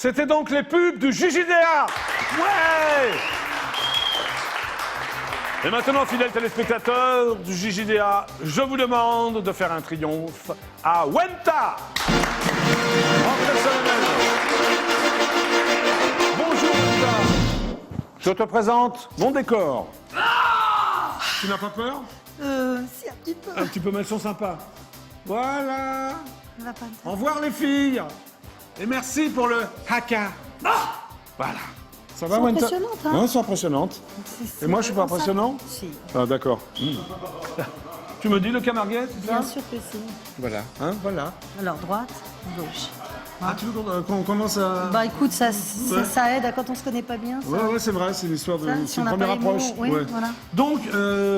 C'était donc les pubs du JJDA. Ouais. Et maintenant, fidèles téléspectateurs du JJDA, je vous demande de faire un triomphe à Wenta. Bonjour Wenta. Je te présente mon décor. Tu n'as pas peur? Si, un petit peu. Un petit peu, mais elles sont sympas. Voilà. Ça va pas Au revoir les filles. Et merci pour le haka. Voilà. Ça va, Elles sont Wenta? impressionnantes, hein? Ouais, elles sont impressionnantes. Et moi, je suis pas impressionnant? Si, Ah, d'accord. Tu me dis le camarguais, c'est ça? bien sûr que si. Voilà, hein, voilà. Alors, droite, gauche. Ah, tu veux qu'on commence à... Bah écoute, ça aide à quand on se connaît pas bien. Ça. Ouais, c'est vrai, c'est l'histoire de... Ça, C'est si on une n'a première pas les mots, approche. oui, voilà. Donc,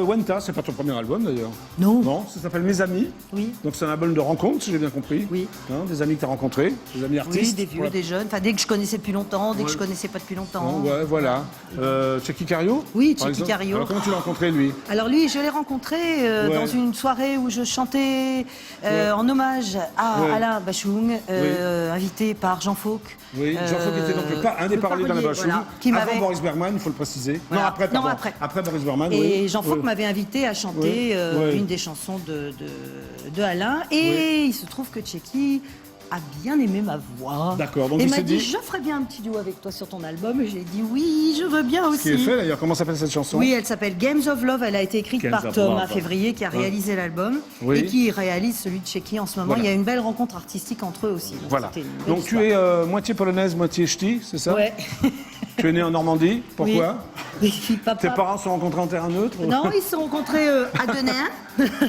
Wenta, c'est pas ton premier album d'ailleurs? Non. Non, ça s'appelle Mes Amis. Oui. Donc c'est un album de rencontre, si j'ai bien compris. Oui. Hein, des amis que tu as rencontrés, des amis Oui, artistes. des vieux, Voilà. des jeunes. Enfin, dès que je connaissais depuis longtemps, dès que Ouais. je connaissais pas depuis longtemps. Ouais, voilà. Checky Cario? Oui, par Checky exemple. Cario. Alors comment tu l'as rencontré, lui? Alors lui, je l'ai rencontré Ouais. dans une soirée où je chantais Ouais. en hommage à Ouais. Alain Bachung, invité par Jean Fauque. Oui, Jean Fauque était donc un des le paroliers d'Alain parolier, Bachung, voilà, qui avant m'avait- Boris Bergman, il faut le préciser. Voilà. Non, après, Non, pardon. après. Boris Bergman, Et oui. Jean Fauque Ouais. m'avait invité à chanter Ouais. une des chansons de Alain. Et il se trouve que Checky a bien aimé ma voix. D'accord, donc et il m'a s'est dit, dit- je ferais bien un petit duo avec toi sur ton album. Et j'ai dit, oui, je veux bien Ce qui est aussi. fait d'ailleurs, comment s'appelle cette chanson? Oui, elle s'appelle Games of Love. Elle a été écrite Games par of Thomas Love. Février, qui a Ouais. réalisé l'album Oui. et qui réalise celui de Checky en ce moment. Voilà. Il y a une belle rencontre artistique entre eux aussi. Donc Voilà. c'était une belle Donc histoire. tu es moitié polonaise, moitié ch'ti, c'est ça? Ouais. Tu es né en Normandie, pourquoi? Oui. Papa. Tes parents se sont rencontrés en terrain neutre? Non, ils se sont rencontrés à Denain.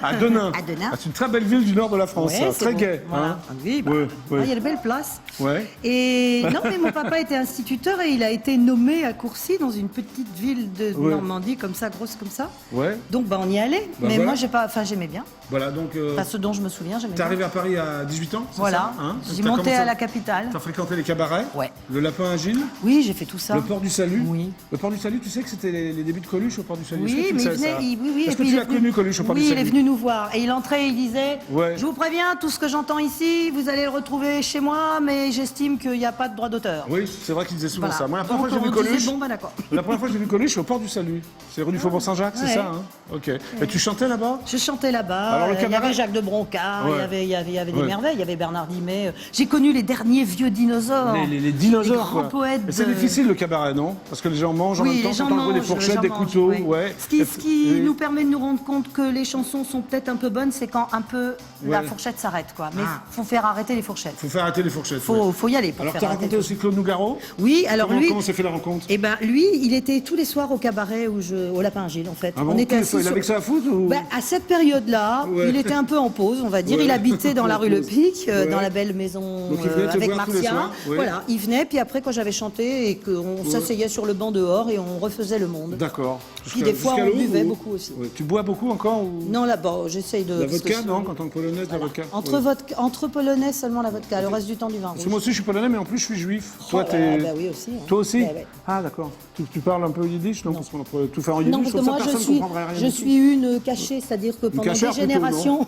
À Denain. À Denain. Ah, c'est une très belle ville du nord de la France, Ouais, ça. c'est Très bon. gai. Voilà. Hein? Ah oui, bah, Ouais, ouais. il y a de belles places. Ouais. Et non, mais mon papa était instituteur et il a été nommé à Courcy, dans une petite ville de Ouais. Normandie, comme ça, grosse comme ça. Ouais. Donc, bah, on y allait. Bah, mais voilà. moi, j'aimais bien. Voilà, donc... Enfin, ce dont je me souviens, j'aimais T'es bien. arrivé à Paris à 18 ans, c'est Voilà. ça, hein? J'ai T'as monté commencé à la capitale. T'as fréquenté les cabarets? Ouais. Le Lapin Agile? Oui, j'ai fait tout ça. Le Port du Salut? Oui. Le Port du Salut, tu sais que c'était les débuts de Coluche au Port du Salut? Est-ce que Oui, tu le mais il savais, venait. ça Oui. Est-ce et que puis tu il l'as est venu- connu, Coluche, au Port du Oui, Salut? il est venu nous voir. Et il entrait et il disait Ouais. Je vous préviens, tout ce que j'entends ici, vous allez le retrouver chez moi, mais j'estime qu'il n'y a pas de droit d'auteur. Oui, c'est vrai qu'il disait souvent Voilà. ça. Moi, la première Donc, fois que j'ai vu on disait, Coluche... bon, bah d'accord. La première fois que j'ai vu Coluche, c'est au Port du Salut. C'est rue du Faubourg Saint-Jacques, c'est Ouais. ça, hein? Ok. Et tu chantais là-bas? Je chantais là-bas. Alors, le Il y cabaret- avait Jacques de Broncard, Ouais. il y avait des Ouais. merveilles, il y avait Bernard Dimet. J'ai connu les derniers vieux dinosaures. Les dinosaures, Les grands quoi. poètes. Et c'est difficile le cabaret, non? Parce que les gens mangent en Oui, même temps, les gens t'entends le bruit des mangent, fourchettes, les des gens couteaux, mangent, ouais. Ce qui Et- nous permet de nous rendre compte que les chansons sont peut-être un peu bonnes, c'est quand un peu la Ouais. fourchette s'arrête, quoi. Mais Ah. faut faire arrêter les fourchettes. Faut faire arrêter les fourchettes. ouais. Faut y aller pour Alors, faire t'as arrêter rencontré les aussi Claude Nougaro? Oui, alors Comment, lui. comment s'est fait la rencontre? Eh ben lui, il était tous les soirs au cabaret au Lapin Agile en fait. Ah bon, On était tous les assis soirs, il sur- avait que ça à foutre ou... Ben, à cette période-là, Ouais. il était un peu en pause, on va dire. Ouais. Il habitait dans la rue Le Pic, Ouais. dans la belle maison Donc, il venait te avec voir tous les Marcia. soirs, ouais. Voilà, il venait, puis après quand j'avais chanté et qu'on s'asseyait sur le banc dehors et on refaisait le monde. D'accord. Puis des fois, jusqu'à on l'aube, buvait ou- beaucoup aussi. Ouais. Tu bois beaucoup encore ou... Non, là-bas, j'essaye de. La parce que vodka, c'est- non? Quand on est polonaise, la Voilà. vodka? Entre, Ouais. entre polonais seulement la vodka, le reste du temps du vin Parce que rouge. moi aussi, je suis polonais, mais en plus, je suis juif. Oh Toi, là t'es... là, bah oui aussi. hein. Toi aussi? Ouais, ouais. Ah, d'accord. Tu parles un peu yiddish, non? Parce qu'on pourrait tout faire en yiddish, Non, parce que comme ça, moi, personne ne comprendrait rien je du suis une cachée, c'est-à-dire que pendant cachère des plutôt, générations,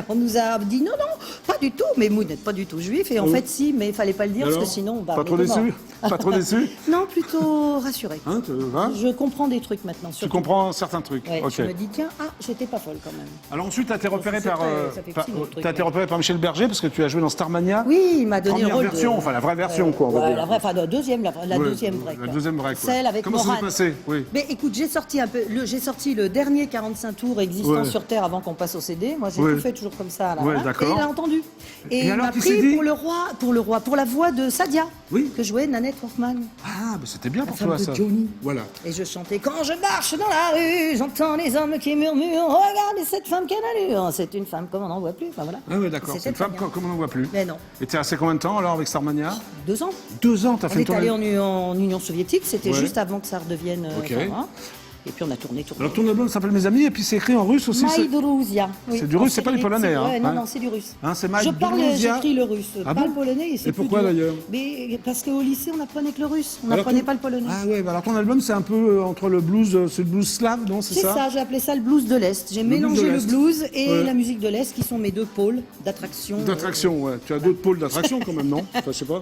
on nous a dit non, pas du tout, mais vous n'êtes pas du tout juif. Et en oui. fait, si, mais il fallait pas le dire, Alors, parce que sinon, bah, pas trop on est mort. déçu? Pas trop déçu? Non, plutôt rassuré. Hein, hein? Je comprends des trucs maintenant. Tu surtout. comprends certains trucs. Ouais, Ok. Je me dis, tiens, j'étais pas folle quand même. Alors ensuite, tu as été repéré C'est par, très- ça fait petit, notre truc, t'as été mais- repéré par Michel Berger parce que tu as joué dans Starmania. Oui, il m'a donné le Première rôle version, de... enfin la vraie version, quoi, on va Ouais, dire. la vraie, enfin la deuxième, la Ouais, deuxième vraie. La quoi. deuxième vraie, quoi. Celle avec Comment ça s'est Morane. passé? Oui. Mais écoute, j'ai sorti le dernier 45 tours existant Ouais. sur Terre avant qu'on passe au CD. Moi, j'ai Ouais. tout fait toujours comme ça. Là, Ouais, voilà. d'accord. Et il a entendu. Et, il alors, m'a tu t'es pris dit pour la voix de Sadia, Oui. que jouait Nanette Workman. Ah, bah c'était bien La pour femme toi, de ça. Johnny. Voilà. Et je chantais quand je marche dans la rue, j'entends les hommes qui murmurent. Regardez cette femme quelle allure. C'est une femme comme on n'en voit plus. Enfin voilà. Ah oui, d'accord. C'était C'est une très femme bien. comme on n'en voit plus. Mais non. Et t'es resté combien de temps alors avec Starmania? 2 ans. 2 ans, t'as On fait est ton... allé en Union soviétique. C'était Ouais. juste avant que ça redevienne. Ok. enfin, voilà. Et puis on a tourné. Alors ton album s'appelle Mes Amis et puis c'est écrit en russe aussi. Maïdrouzia. C'est du russe, c'est pas du polonais, hein, Ouais, non, hein. non, c'est du russe. Hein, c'est Je parle, Maïdrouzia. j'écris le russe, Ah pas bon le polonais. Et pourquoi, d'ailleurs? Mais parce qu'au lycée, on apprenait que le russe, on Alors, n'apprenait ton- pas le polonais. Ah ouais, bah alors ton album c'est un peu entre le blues, c'est le blues slave, non? C'est C'est ça? ça, j'ai appelé ça le blues de l'Est. J'ai blues mélangé de le l'Est. blues et Ouais. la musique de l'Est, qui sont mes deux pôles d'attraction. D'attraction, ouais. Tu as d'autres pôles d'attraction quand même, non? Enfin, je sais pas.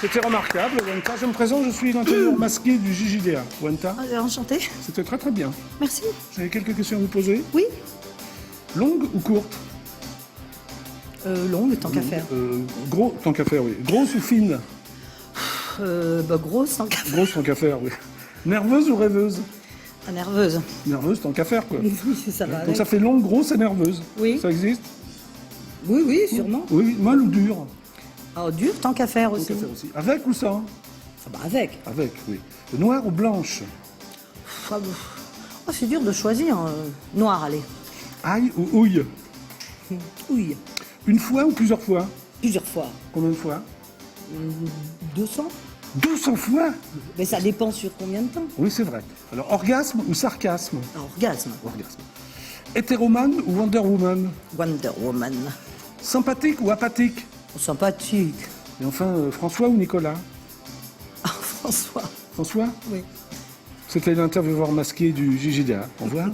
C'était remarquable, Wenta. Je me présente, je suis l'intérieur masqué du JJDA. Wenta, Enchanté. c'était très très bien. Merci. J'avais quelques questions à vous poser. Oui. Longue ou courte? Longue, tant qu'à faire. Gros, tant qu'à faire, oui. Grosse ou fine? Grosse, tant qu'à faire. Grosse, tant qu'à faire, oui. Nerveuse ou rêveuse? Nerveuse. Nerveuse, tant qu'à faire, quoi. Oui, ça va. Donc ça fait longue, grosse et nerveuse. Oui. Ça existe? Oui, oui, sûrement. Oui, oui. Molle ou dure? Oh, dur, tant qu'à faire Tant aussi. qu'à faire aussi. Avec ou sans? Ça va avec. Avec, oui. Noire ou blanche? C'est dur de choisir. Noir, allez. Ail ou houille? Oui. Une fois ou plusieurs fois? Plusieurs fois. Combien de fois? 200. 200 fois? Mais ça dépend sur combien de temps. Oui, c'est vrai. Alors, orgasme ou sarcasme? Orgasme. Orgasme. Hétéromane ou Wonder Woman? Wonder Woman. Sympathique ou apathique? Sympathique. Et enfin, François ou Nicolas? Ah, François. François? Oui. C'était l'intervieweur masqué du JJDA. Au revoir.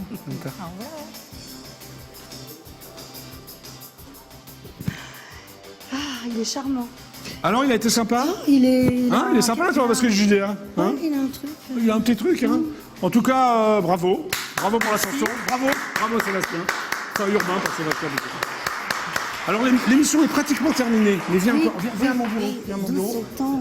Ah, il est charmant. Alors, il a été sympa? Il est. Hein, il est sympa, toi, parce que le JJDA. Hein, Ouais, il a un truc. il a un petit truc. Hein. En tout cas, bravo. Bravo pour la chanson. Bravo. Bravo, Sébastien. Enfin, urbain pour Sébastien. Alors, l'émission est pratiquement terminée. Mais viens encore. Viens à mon bureau. Viens à mon bureau. 17 ans,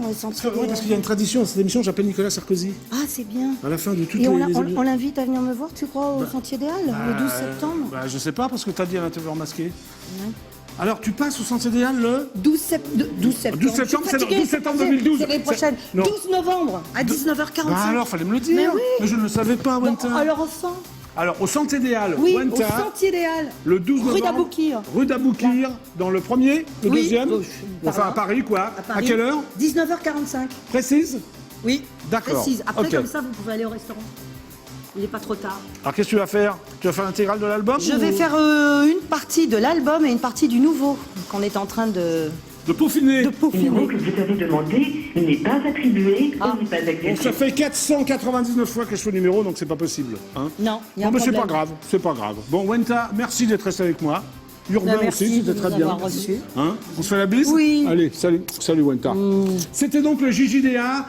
Oui, parce qu'il y a une tradition à cette émission, j'appelle Nicolas Sarkozy. Ah, c'est bien. À la fin de toutes Et on, les on l'invite à venir me voir, tu crois, au Sentier des Halles, le 12 septembre Bah, je sais pas, parce que t'as dit à l'intervieweur masqué. Alors, tu passes au Sentier des Halles le 12 septembre. 12 septembre, c'est le 12 septembre 2012. C'est l'année prochaine. Non. 12 novembre, à 19h45. Bah alors, fallait me le dire. Mais oui. Mais je ne le savais pas, Bon, Wenta. alors enfin. Alors, au Sentier des Halles, Oui, Wenta, au Sentier des Halles. le 12 novembre. Rue d'Aboukir. Rue d'Aboukir, dans le premier, le Oui, deuxième. gauche, par Enfin, là. à Paris, quoi. À Paris. quelle heure? 19h45. Précise? Oui. D'accord. Précise. Après, Ok. comme ça, vous pouvez aller au restaurant. Il n'est pas trop tard. Alors, qu'est-ce que tu vas faire? Tu vas faire l'intégrale de l'album? Je vais faire une partie de l'album et une partie du nouveau qu'on est en train de peaufiner. Le numéro que vous avez demandé n'est pas attribué ou n'est pas Bon, accepté. ça fait 499 fois que je fais le numéro, donc c'est pas possible. Hein. Non, il y a Bon, un mais c'est pas problème. grave, c'est pas grave. Bon, Wenta, merci d'être resté avec moi. Urbain Merci aussi, de c'était très nous bien. avoir reçus. Hein, on se fait la bise? Oui. Allez, salut, salut Wenta. C'était donc le JJDA.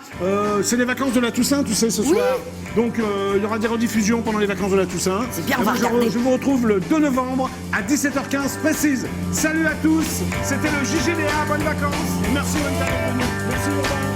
C'est les vacances de la Toussaint, tu sais, ce soir. Donc il y aura des rediffusions pendant les vacances de la Toussaint. C'est bien, Et on va moi, regarder. je vous retrouve le 2 novembre à 17h15 précise. Salut à tous, c'était le JJDA, bonnes vacances. Merci Wenta d'être venu. Merci Urbain.